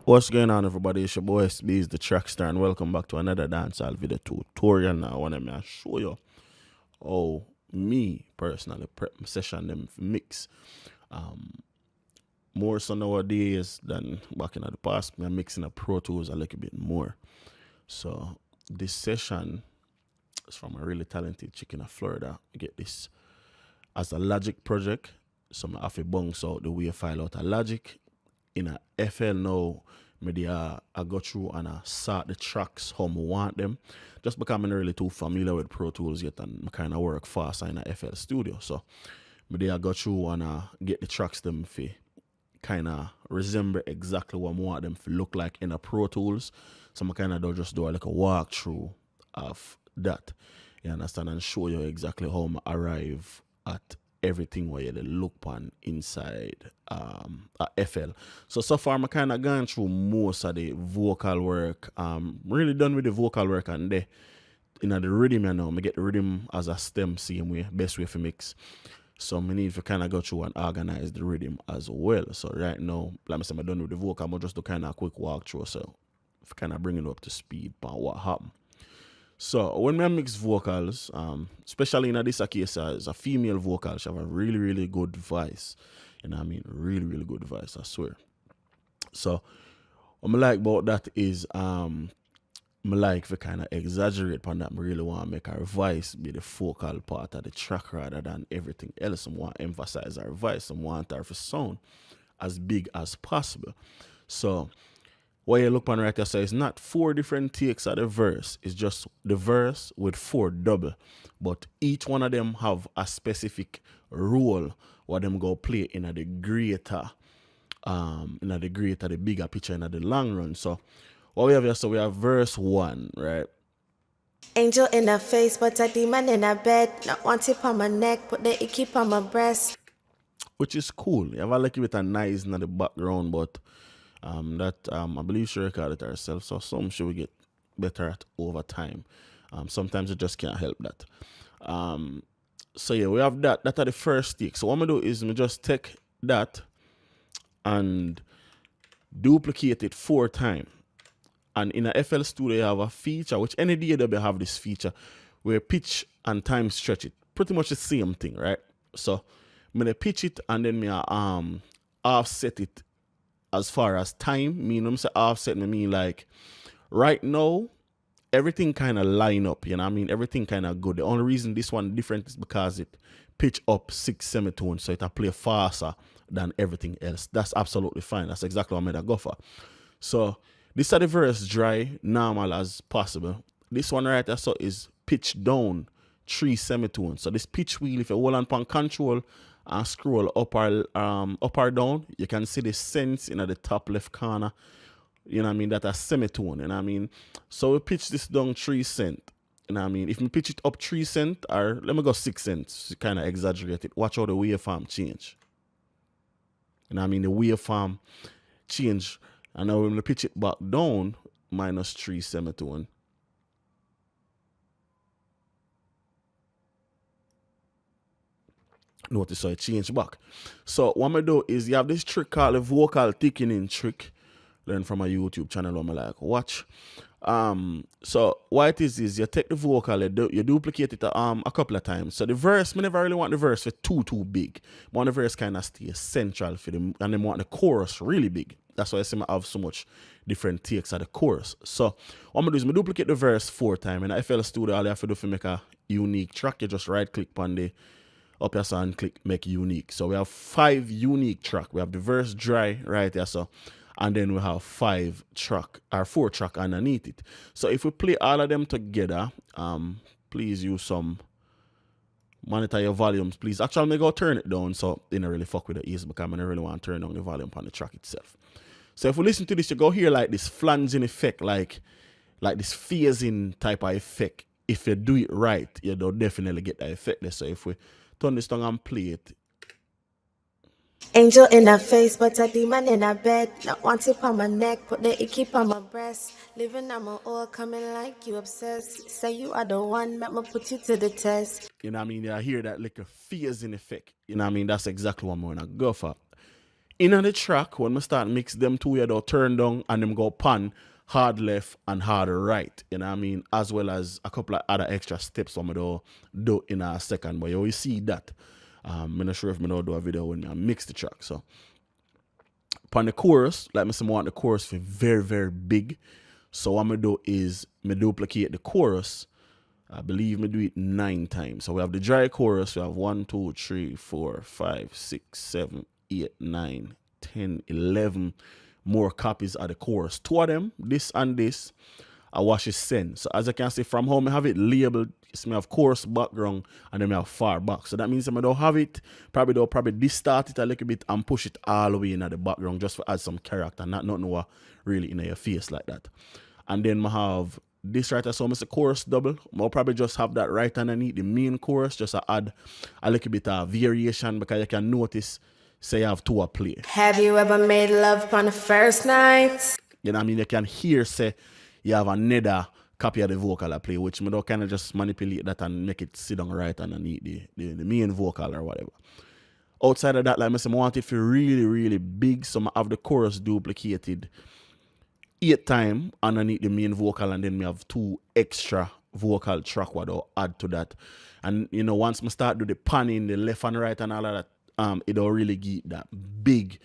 What's going on, everybody? It's your boy Itz-Beez-Da TrackStar, and welcome back to another dancehall video tutorial. Now, I want to show you how me personally prep my session them mix. More so nowadays than back in the past. I'm mixing a Pro Tools a little bit more. So this session is from a really talented chick in Florida. I get this as a Logic project. So I have to bounce out the WAV file out of Logic. In a FL now, I go through and I sort the tracks how I want them. Just because I'm not really too familiar with Pro Tools yet, and I kind of work fast in a FL Studio. So I go through and I get the tracks them for kind of resemble exactly what I want them to look like in a Pro Tools. So I kind of just do like a walkthrough of that. You understand? And show you exactly how I arrive at everything where you look on inside a FL. So far I'm kind of gone through most of the vocal work. Really done with the vocal work, and there in the rhythm now, I get the rhythm as a stem, same way, best way for mix. So I need to kind of go through and organize the rhythm as well. So right now, like I said, I'm done with the vocal. I'm just do kind of a quick walkthrough, so kind of bring it up to speed on what happened. So when I mix vocals, especially in this case as a female vocal, she have a really good voice. You know what I mean? Really good voice, I swear. So what I like about that is I like to kind of exaggerate upon that. I really want to make her voice be the focal part of the track rather than everything else. I want to emphasize her voice. I want her to sound as big as possible. So what you look on right here, so it's not 4 different takes of the verse. It's just the verse with 4 double. But each one of them have a specific role what them go play in the greater, the bigger picture in the long run. So what we have here, so we have verse 1, right? Angel in her face, but a demon in her bed. Not one tip on my neck, put the icky on my breast. Which is cool. You have a little bit of noise in the background, but I believe she recorded it herself, so some she will get better at over time. Sometimes you just can't help that. So yeah, we have that. That's the first take. So what I'm gonna do is I just take that and duplicate it 4 times. And in a FL Studio, you have a feature, which any DAW have this feature, where pitch and time stretch it. Pretty much the same thing, right? So I'm gonna pitch it and then me offset it as far as time. Mean I'm say offset, I mean like right now everything kind of line up, you know what I mean? Everything kind of good. The only reason this one different is because it pitch up 6 semitones, so it play faster than everything else. That's absolutely fine. That's exactly what I made a go for. So this is the verse dry, normal as possible. This one right there so is pitch down 3 semitones. So this pitch wheel, if you hold on control and scroll up or down, you can see the cents in the top left corner. You know what I mean? That's a semitone, you know what I mean? So we pitch this down 3 cents. You know what I mean? If we pitch it up 3 cents, or let me go 6 cents, kind of exaggerate it. Watch how the waveform change. You know what I mean? The waveform change. And now when we pitch it back down, minus 3 semitone. Notice how it changed back. So what I'm going to do is you have this trick called the vocal thickening trick. Learn from a YouTube channel I'm like, watch. So what it is you take the vocal, you duplicate it a couple of times. So the verse, I never really want the verse for too big. I want the verse kind of stay central for them, and then want the chorus really big. That's why I say I have so much different takes of the chorus. So what I'm gonna do is I duplicate the verse 4 times. And in FL Studio, all you have to do to make a unique track, you just right click on the up here so and click make unique. So we have 5 unique track. We have the verse dry right here, so and then we have 4 track underneath it. So if we play all of them together, please use some monitor your volumes, please. Actually, I'm gonna go turn it down so they don't really fuck with the ears because I don't really want to turn down the volume on the track itself. So if we listen to this, you go hear like this flanging effect, like this phasing type of effect. If you do it right, you don't definitely get that effect there. So if we turn this down and play it. Angel in her face, but a demon in her bed. Not one tip on my neck, put the icky on my breast. Living on my oil, coming like you obsessed. Say you are the one, let me put you to the test. You know what I mean? I hear that like a phasing effect. You know what I mean? That's exactly what I'm going to go for. In the track, when we start mix them two, you turn down and them go pan, hard left and hard right. You know what I mean? As well as a couple of other extra steps I'm going do in a second. But you will see that. I'm not sure if I'm going to do a video when I mix the track. So, upon the chorus, like I said, I want the chorus to be very, very big. So what I'm going to do is I duplicate the chorus. I believe I do it 9 times. So we have the dry chorus. We have 1, 2, 3, 4, 5, 6, 7, 8, 9, 10, 11 more copies of the chorus. 2 of them, this and this, I wash it send. So as I can see from home, I have it labeled. I have chorus background and then I have far back. So that means I don't have it. Probably distort it a little bit and push it all the way in the background just to add some character. Not nothing really in your face like that. And then I have this right, so it's a chorus double. I'll probably just have that right underneath the main chorus, just to add a little bit of variation because you can notice, say you have 2 a play. Have you ever made love on the first night? You know what I mean? You can hear, say, you have another copy of the vocal I play, which I don't kind of just manipulate that and make it sit down right underneath the main vocal or whatever. Outside of that, like I said, I want it to be really, really big, so I have the chorus duplicated 8 times underneath the main vocal, and then we have 2 extra vocal track what I'll add to that. And you know, once I start do the panning, the left and right and all of that, it'll really give that big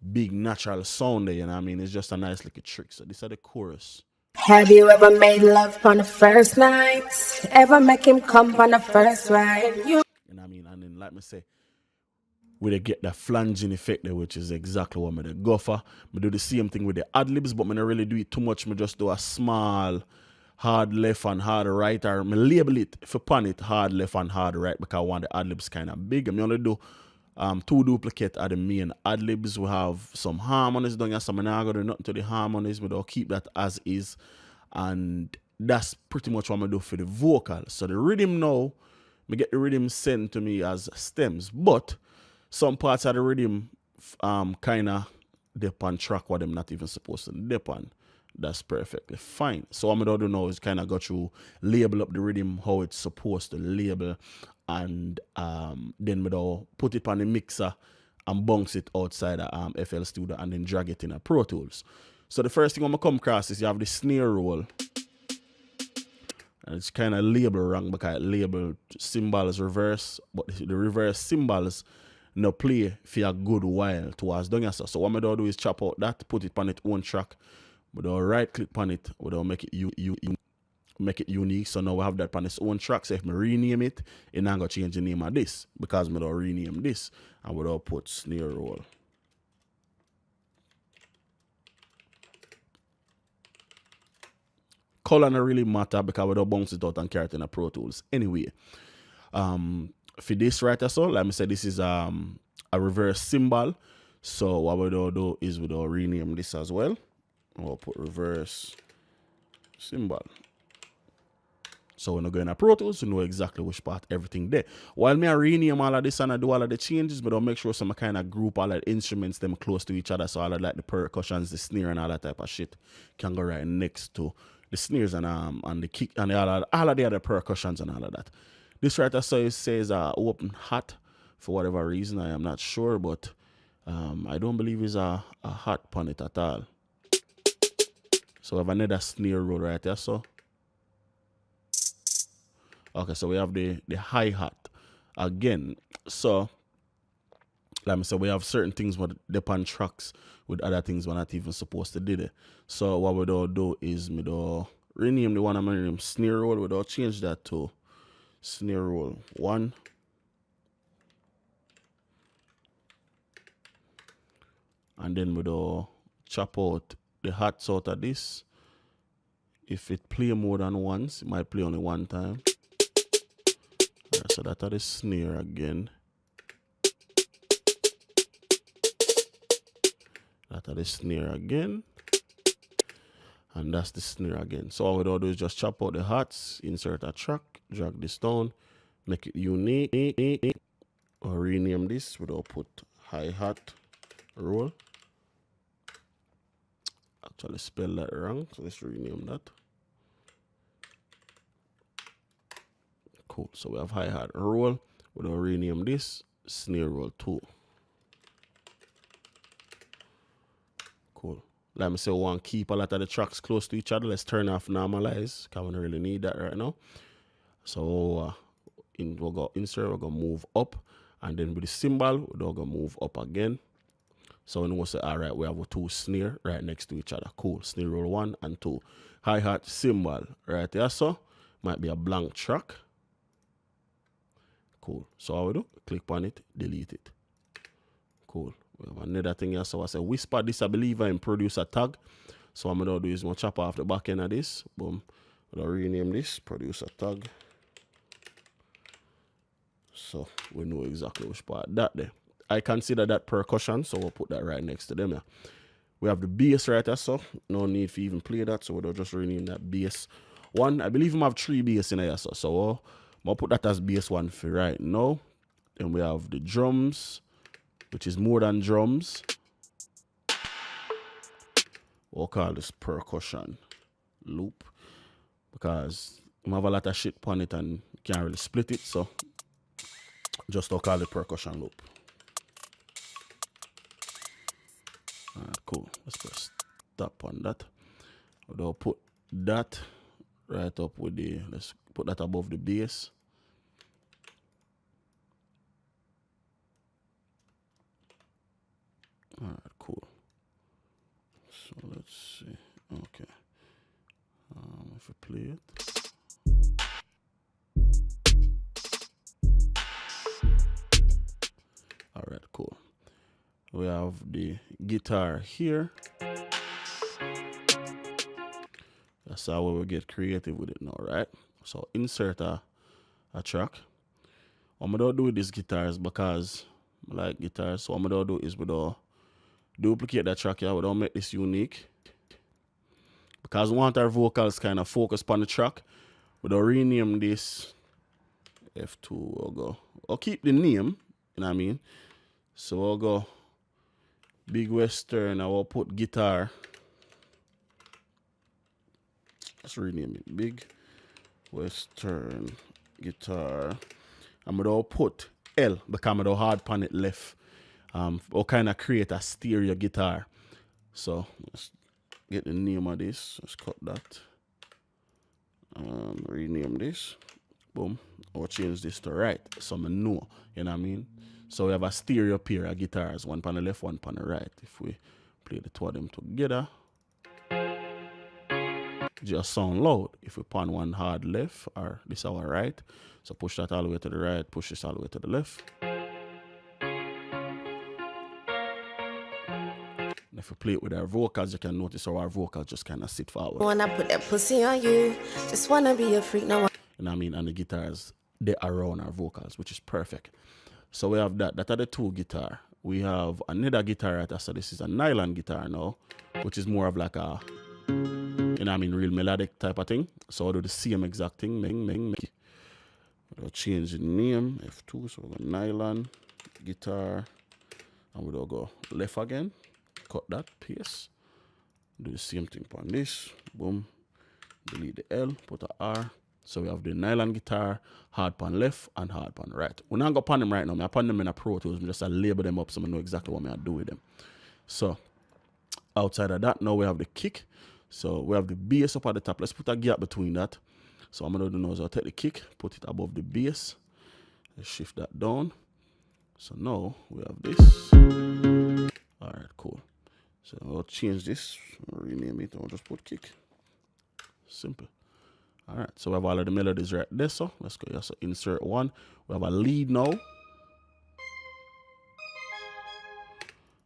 natural sound there, you know what I mean? It's just a nice little trick. So these are the chorus. Have you ever made love on the first night? Ever make him come on the first ride? You know what I mean? And then like me say, we get the flanging effect there, which is exactly what I go for. I do the same thing with the ad-libs, but I don't really do it too much. I just do a small hard left and hard right, or I label it, if you pan it, hard left and hard right, because I want the ad-libs kind of big. I only do 2 duplicate of the main ad-libs. We have some harmonies down here, so I'm not going to do nothing to the harmonies, but I'll keep that as is. And that's pretty much what I'm going to do for the vocal. So the rhythm now, I get the rhythm sent to me as stems, but some parts of the rhythm kind of dip on track what I'm not even supposed to dip on. That's perfectly fine. So what I'm going to do now is kind of go through, label up the rhythm how it's supposed to label, and then we'll put it on the mixer and bounce it outside of FL Studio and then drag it in a Pro Tools. So the first thing I'm going to come across is you have the snare roll. And it's kind of labeled wrong because it labeled cymbals reverse, but the reverse cymbals no play for a good while towards down here. So what I'm going to do is chop out that, put it on its own track, but I'll right click on it, but I'll make it make it unique. So now we have that on its own track. So if I rename it, it's not going to change the name of this because I'm going to rename this and we'll put snare roll. Color don't really matter because we don't bounce it out and carry it in a Pro Tools. Anyway, for this right so, like I said, this is a reverse cymbal. So what we'll do is we'll rename this as well. We'll put reverse cymbal. So when I go in a Pro Tools, you know exactly which part everything there. While me I rename all of this and I do all of the changes, but I'll make sure some kind of group all of the instruments them close to each other. So all of like the percussions, the snare and all that type of shit can go right next to the snares and the kick and all of the other percussions and all of that. This right so it says open hat for whatever reason. I am not sure, but I don't believe it's a hat on it at all. So we have another snare roll right there. So okay, so we have the hi-hat again. So like I said, we have certain things with depend tracks with other things we're not even supposed to do it. So what we do is we rename the one I'm rename snare roll. We change that to snare roll 1. And then we chop out the hats out of this. If it play more than once, it might play only one time. Right, so that's the snare again. That's the snare again. And that's the snare again. So all we do is just chop out the hats, insert a track, drag this down, make it unique, or rename this. We'll put hi-hat roll. Actually spell that wrong, so let's rename that. Cool, so we have hi-hat roll. We'll rename this snare roll 2. Like I say, we want to keep a lot of the tracks close to each other. Let's turn off normalize, because we don't really need that right now. So we'll go insert, we'll go move up, and then with the cymbal, we'll go move up again. So when we say, all right, we have a 2 snare right next to each other. Cool. Snare roll 1 and 2. Hi-hat cymbal right there. So might be a blank track. Cool. So how we do? Click on it, delete it. Cool. We have another thing here. So I say whisper this, I believe, in producer tag. So what I'm going to do is I'm going to chop off the back end of this. Boom. I'm going to rename this producer tag. So we know exactly which part that there. I consider that percussion, so we'll put that right next to them. Yeah. We have the bass right there, so no need for even play that, so we'll just rename that bass 1. I believe we have 3 bass in here, so I'll put that as bass 1 for right now. Then we have the drums, which is more than drums. We'll call this percussion loop, because we have a lot of shit on it and can't really split it, so just I'll call it percussion loop. Alright, cool. Let's press stop on that. We'll put that right up with the, let's put that above the bass. Alright, cool. So let's see. Okay. If we play it. Alright, cool. We have the guitar here. That's how we will get creative with it now, right? So insert a track. What I'm gonna do with this guitar is, because I like guitars, so what I'm gonna do is we don't duplicate that track here, we don't make this unique. Because we want our vocals kind of focus on the track, we don't rename this F2. We'll go. I'll keep the name, you know what I mean? So we'll go Big Western, I will put guitar. Let's rename it Big Western Guitar. I'm gonna put L because I'm gonna hard pan it left. We'll kind of create a stereo guitar. So let's get the name of this. Let's cut that. Rename this. Boom. Or change this to right. So I know, you know what I mean? So we have a stereo pair of guitars, one on the left, one on the right. If we play the two of them together, just sound loud. If we pan one hard left, or this our right, so push that all the way to the right, push this all the way to the left. And if we play it with our vocals, you can notice how our vocals just kind of sit forward. Wanna put that pussy on you, just wanna be a freak, no one. You know what I mean? And the guitars, they are around our vocals, which is perfect. So we have that. That are the two guitar. We have another guitar right there. So this is a nylon guitar now, which is more of like a, you know what I mean, real melodic type of thing. So I'll do the same exact thing. We'll change the name, F2, so we'll go nylon guitar. And we'll go left again. Cut that, paste. Do the same thing on this. Boom. Delete the L, put a R. So we have the nylon guitar, hard pan left and hard pan right. We're not going to pan them right now. I pan them in a Pro Tools. I just label them up so I know exactly what I do with them. So outside of that, now we have the kick. So we have the bass up at the top. Let's put a gap between that. So I'm going to do now is I'll take the kick, put it above the bass. Let's shift that down. So now we have this. All right, cool. So I'll change this, rename it, I'll just put kick. Simple. All right, so we have all of the melodies right there. So let's go here. So insert one. We have a lead now.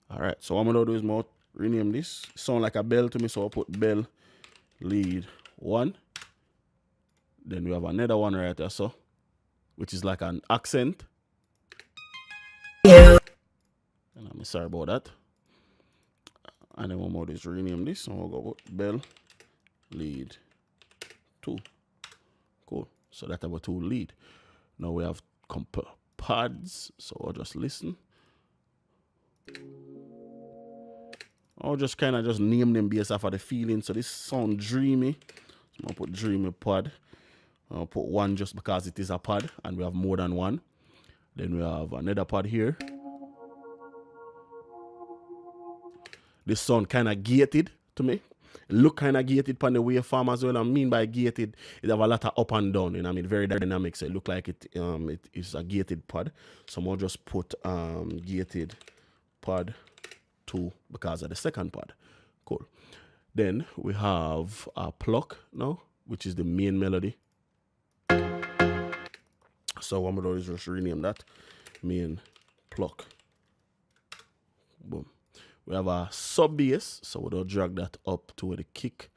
All right, so what I'm gonna do is more rename this. Sound like a bell to me, so I'll put bell lead 1. Then we have another one right there, so which is like an accent. And I'm sorry about that. And then one more is rename this, and we'll go with bell lead 2. Cool. So that's our 2 lead. Now we have pads, so I'll just listen. I'll just kind of just name them based off of the feeling. So this sound dreamy. So I'll put dreamy pad. I'll put 1 just because it is a pad and we have more than 1. Then we have another pad here. This sound kind of gated to me. It look kind of gated on the waveform as well. I mean by gated, it have a lot of up and down, you know what I mean? Very dynamic. So it look like it is a gated pod. So I'm gonna just put gated pod 2 because of the second pod. Cool. Then we have a pluck now, which is the main melody. So what I'm gonna do is just rename that main pluck. Boom. We have a sub bass, so we'll drag that up to the kick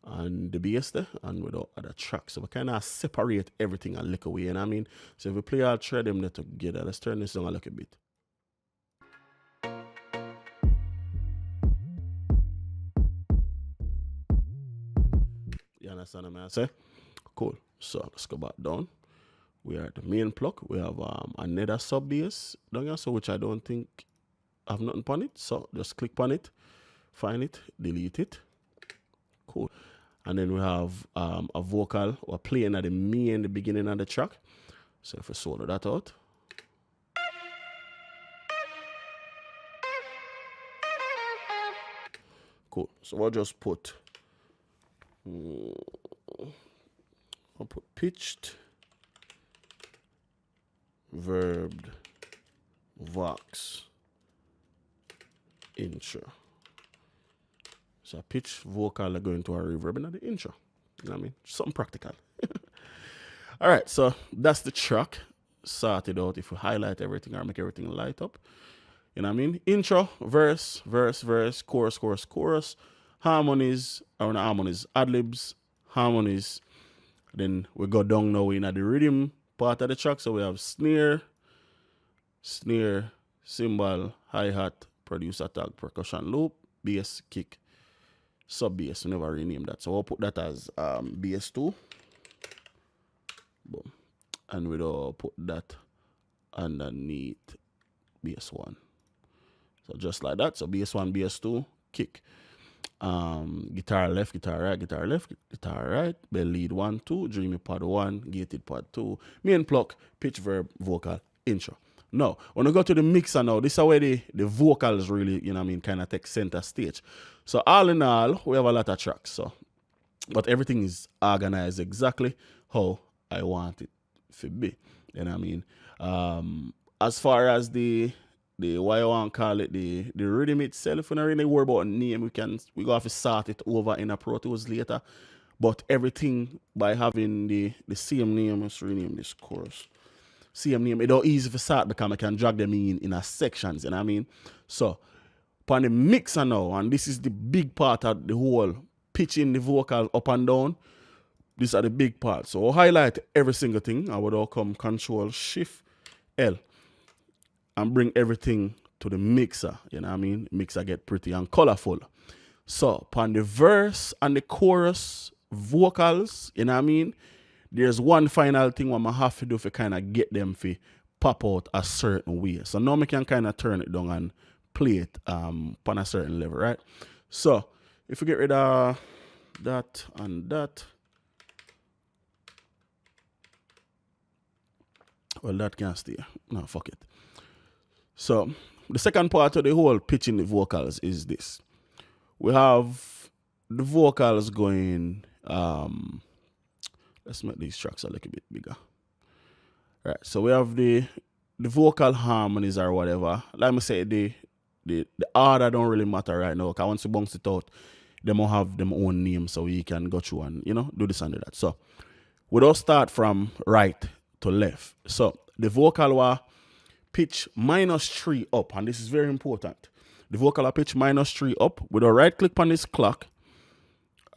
and the bass there, and without other tracks. So we kind of separate everything a little way, you know what I mean? So if we play all three of them together, let's turn this down a little bit. You understand what I say? Cool. So let's go back down. We are at the main pluck. We have another sub bass down here, so which I don't think have nothing on it. So just click on it, find it, delete it. Cool. And then we have a vocal or playing at the beginning of the track. So if we solo that out. Cool. So we'll just put pitched, verbed, vox, intro. So pitch vocal are going to a reverb in the intro. You know what I mean? Something practical. All right, so that's the track. Sorted out. If we highlight everything or make everything light up. You know what I mean? Intro, verse, verse, verse, chorus, chorus, chorus, harmonies, or not harmonies, ad-libs, harmonies. Then we go down now in the rhythm part of the track. So we have snare, cymbal, hi-hat, producer tag, percussion loop, bass, kick, sub bass. We never rename that. So we'll put that as bass 2. Boom. And we'll put that underneath bass 1. So just like that. So bass 1, bass 2, kick. Guitar left, guitar right, guitar left, guitar right, bell lead 1, 2, dreamy pod 1, gated pod 2, main pluck, pitch, verb, vocal, intro. Now, when we go to the mixer now, this is where the vocals really, you know what I mean, kind of take center stage. So all in all, we have a lot of tracks. So, but everything is organized exactly how I want it to be. You know what I mean? As far as the why I want to call it the rhythm itself, we don't really worry about a name. We go have to sort it over in a Pro Tools later. But everything by having the same name, let's rename this chorus. Same name, it's all easy to start because I can drag them in a sections, you know what I mean? So upon the mixer now, and this is the big part of the whole pitching the vocal up and down. These are the big parts. So I'll highlight every single thing. I would all come Control Shift L and bring everything to the mixer. You know what I mean? Mixer get pretty and colorful. So upon the verse and the chorus vocals, you know what I mean? There's one final thing what I have to do to kind of get them to pop out a certain way. So now I can kind of turn it down and play it upon a certain level, right? So if we get rid of that and that, well, that can stay. No, fuck it. So the second part of the whole pitching the vocals is this. We have the vocals going, let's make these tracks a little bit bigger. Right, so we have the vocal harmonies or whatever. Like I say, the order don't really matter right now. Because once you bounce it out, they will have them own name so you can go through and, you know, do this and do that. So we don't start from right to left. So the vocal will pitch -3 up, and this is very important. The vocal will pitch -3 up. We don't right click on this clock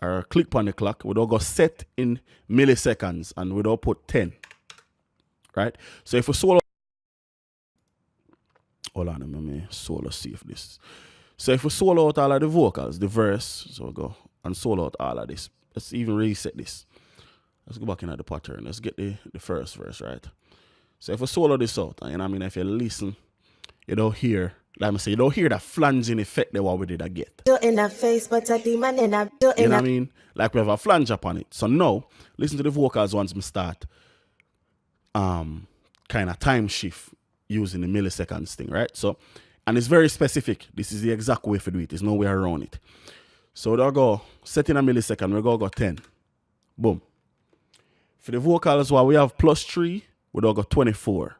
or click on the clock. We don't go set in milliseconds and we don't put 10. Right? So if we solo, hold on, let me solo see if this. So if we solo out all of the vocals, the verse, so we go and solo out all of this. Let's even reset this. Let's go back into the pattern. Let's get the first verse, right? So if we solo this out, you know what I mean, if you listen, you don't hear, like I say, you don't hear that flanging effect that what we did get. In the face, but a demon in a you know what I mean? Like we have a flange upon it. So now, listen to the vocals once we start kind of time shift using the milliseconds thing, right? So, and it's very specific. This is the exact way to do it. There's no way around it. So we'll go set in a millisecond, we'll go 10. Boom. For the vocals, while we have +3, we'll go 24.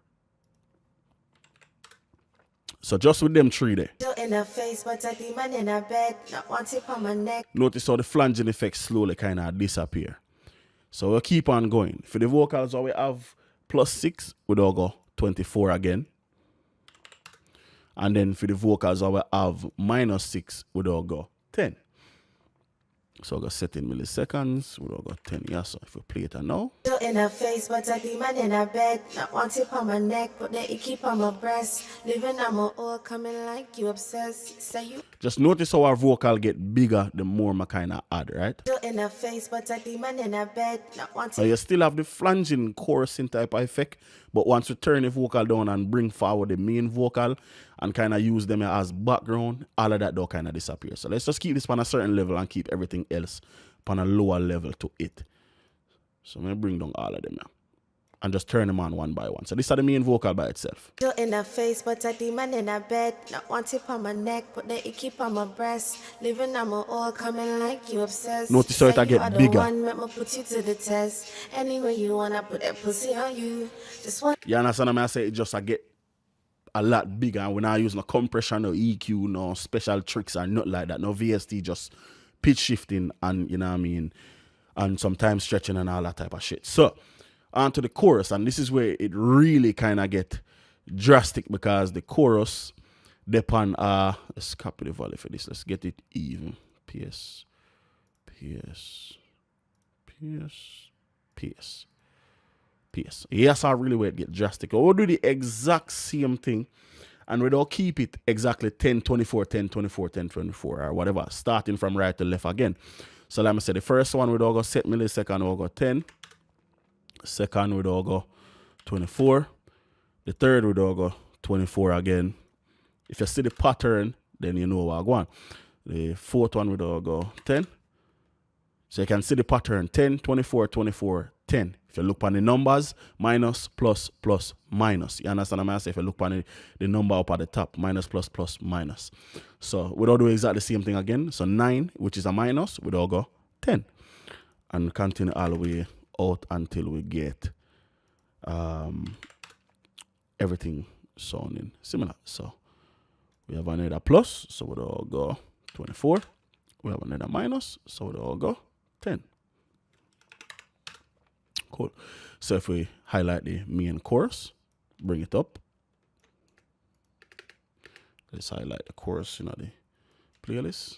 So just with them 3 there. In the face, but a demon in a bed. Not want it on my neck. Notice how the flanging effect slowly kind of disappear. So we'll keep on going. For the vocals, while we have +6, we'll go 24 again. And then for the vocals, while we have -6, we'll go 10. So we'll go set in milliseconds, we'll go 10. Yeah, so if we play it now. In the face, but a demon in a bed. Not want it on my neck, put the icky on my breast. Living on my oil, coming like you obsessed. Say you. Just notice how our vocal get bigger the more I kind of add, right? In the face, but a demon in a bed. Not want So you still have the flanging chorusing type of effect, but once you turn the vocal down and bring forward the main vocal and kind of use them as background, all of that don't kind of disappear. So let's just keep this on a certain level and keep everything else on a lower level to it. So I'm going to bring down all of them now and just turn them on one by one. So this is the main vocal by itself. In the face, but a demon in a bed. Not want it on my neck, put the icky on my breast. Living on my oil, coming like you obsessed. Notice how it get bigger. One, let me put you to the test. Anyway you wanna put that pussy on you. Just want. You understand what I say? It just get a lot bigger, and we're not using no compression, no EQ, no special tricks or nothing like that. No VST, just pitch shifting and, you know what I mean, and sometimes stretching and all that type of shit. So on to the chorus, and this is where it really kind of get drastic, because the chorus depend let's copy the value for this, let's get it even. PS. Yes, I really where it get drastic. We'll do the exact same thing, and we'll keep it exactly 10, 24, 10, 24, 10, 24, or whatever, starting from right to left again. So let me say the first one we'll go set millisecond, we'll go 10. Second we'll go 24. The third we'll go 24 again. If you see the pattern, then you know what I want. The fourth one we'll go 10. So you can see the pattern 10, 24, 24, 10. If you look on the numbers, minus, plus, plus, minus. You understand what I'm saying? If you look on the number up at the top, minus, plus, plus, minus. So we'll do exactly the same thing again. So 9, which is a minus, we'll go 10. And continue all the way out until we get everything sounding similar. So we have another plus, so we'll go 24. We have another minus, so we'll go 10. Cool. So if we highlight the main chorus, bring it up. Let's highlight the chorus in the playlist.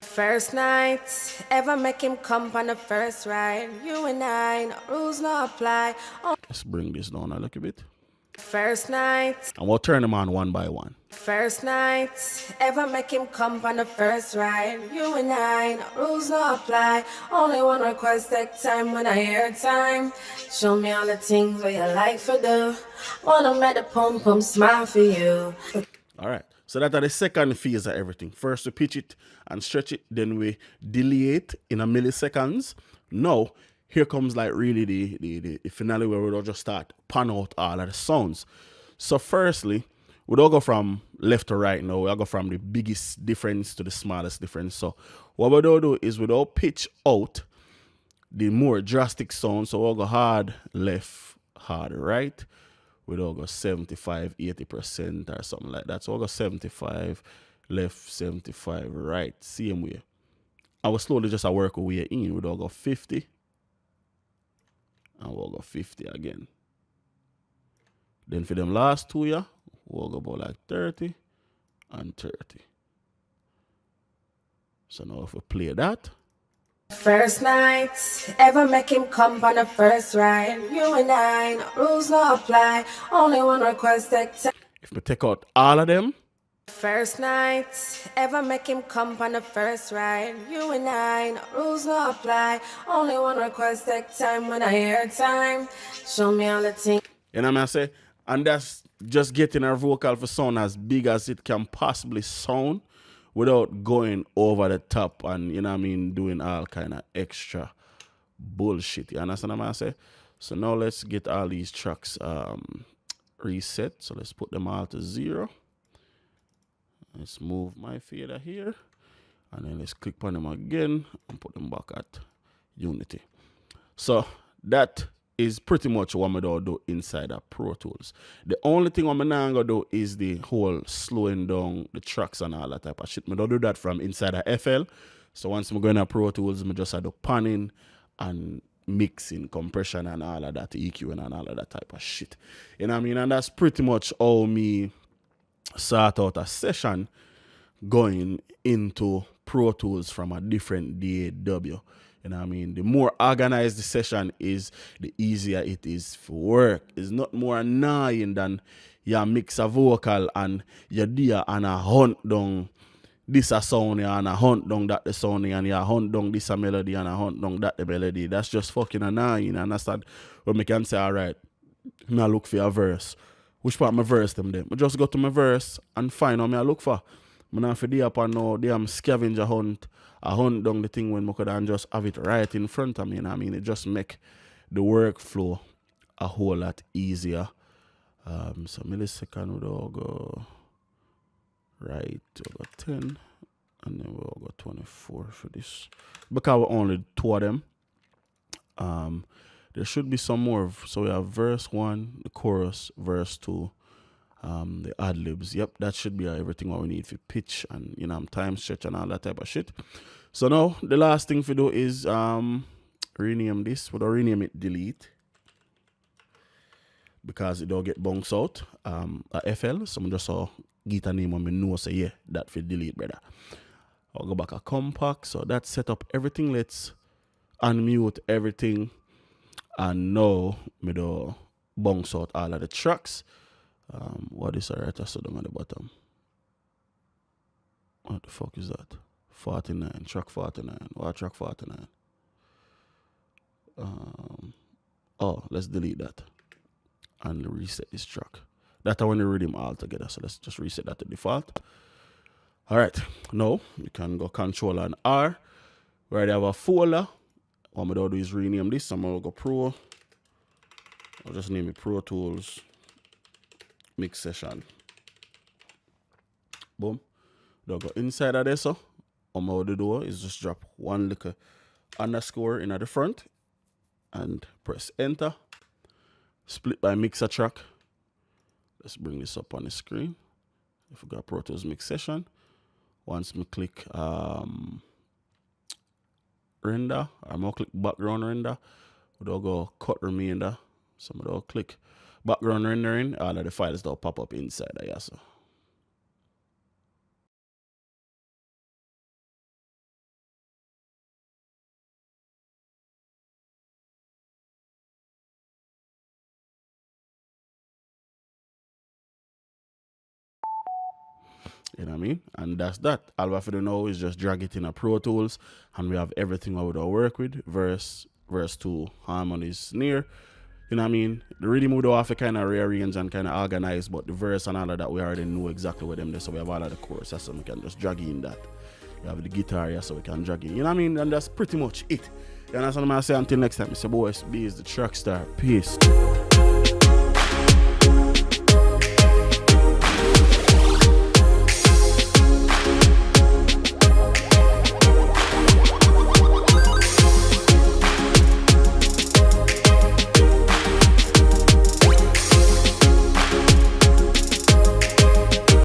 First night, ever make him come on the first ride. You and I, no rules no apply. Oh. Let's bring this down a little bit. First night. And we'll turn them on one by one. First night, ever make him come on the first ride. You and I, no rules no apply. Only one request, take time when I hear time. Show me all the things where you like for do. Wanna make the pum pum smile for you. All right. So that's the second phase of everything. First we pitch it and stretch it, then we delay it in a milliseconds. Now, here comes like really the finale where we'll just start pan out all of the sounds. So firstly, we'll go from left to right now. We'll go from the biggest difference to the smallest difference. So what we'll do is we'll pitch out the more drastic sound. So we'll go hard left, hard right. We'll go 75, 80% or something like that. So we'll go 75 left, 75 right, same way. I will slowly just work our way in. We'll go 50. And we'll go 50 again. Then for them last two, yeah, we'll go about like 30 and 30. So now if we play that. First night, ever make him come on the first ride. You and I, no rules no apply. Only one request, take time. If we take out all of them. First night, ever make him come on the first ride. You and I, no rules no apply. Only one request, take time when I hear time. Show me all the things. You know what I say? And that's just getting our vocal for sound as big as it can possibly sound without going over the top and, you know what I mean, doing all kind of extra bullshit. You understand what I say? So now let's get all these tracks reset. So let's put them all to 0. Let's move my fader here. And then let's click on them again and put them back at Unity. So that is pretty much what I'm going to do inside of Pro Tools. The only thing I'm not going to do is the whole slowing down the tracks and all that type of shit. I don't do that from inside of FL. So once I'm going to Pro Tools, I just do panning and mixing, compression and all of that, EQing and all of that type of shit. You know what I mean? And that's pretty much how me sort out a session going into Pro Tools from a different DAW. You know what I mean? The more organized the session is, the easier it is for work. It's not more annoying than you mix a vocal and you do and a hunt down this a sound and a hunt down that the sound and you hunt down this a melody and a hunt down that the melody. That's just fucking annoying. And that's that when we can say, alright, I look for a verse. Which part my verse them there? I just go to my verse and find what I look for. I don't feel up and no damn scavenger hunt. I hunt down the thing when I could just have it right in front of me. You know what I mean? It just make the workflow a whole lot easier. So millisecond would all go right over 10. And then we'll go 24 for this. Because we're only two of them. There should be some more. So we have verse 1, the chorus, verse 2. The ad-libs, yep, that should be everything what we need for pitch and, you know, time stretch and all that type of shit. So now, the last thing to do is rename this. We'll rename it delete because it don't get bounced out. A FL, so I'm just saw guitar name on my know say, yeah, that for delete, brother. I'll go back a compact, so that set up everything. Let's unmute everything, and now me do bounce out all of the tracks. What is a writer so down at the bottom? What the fuck is that? 49, track 49. What track 49? Oh, let's delete that and reset this track. That I want to read them all together, so let's just reset that to default. Alright, now you can go Control and R. We already have a folder. What I'm going to do is rename this. I'm going to go Pro. I'll just name it Pro Tools Mix Session. Boom. They'll go inside of this. So what I'm going to do is just drop one little underscore in at the front and press enter. Split by mixer track. Let's bring this up on the screen. If we got Pro Tools Mix Session. Once we click render, I'm going to click background render. We'll go cut remainder. So we'll click background rendering. All of the files will pop up inside there. So. You know what I mean? And that's that. All we have to do now is just drag it in a Pro Tools and we have everything I would work with. Verse 2, harmonies, snare. You know what I mean? The rhythm would have to kind of rearrange and kind of organize, but the verse and all of that, we already know exactly what them there. So we have all of the chorus, so we can just drag in that. We have the guitar here, so we can drag in. You know what I mean? And that's pretty much it. You understand what I'm saying? Until next time, it's your boy, Beez-DaTrackStar. Peace.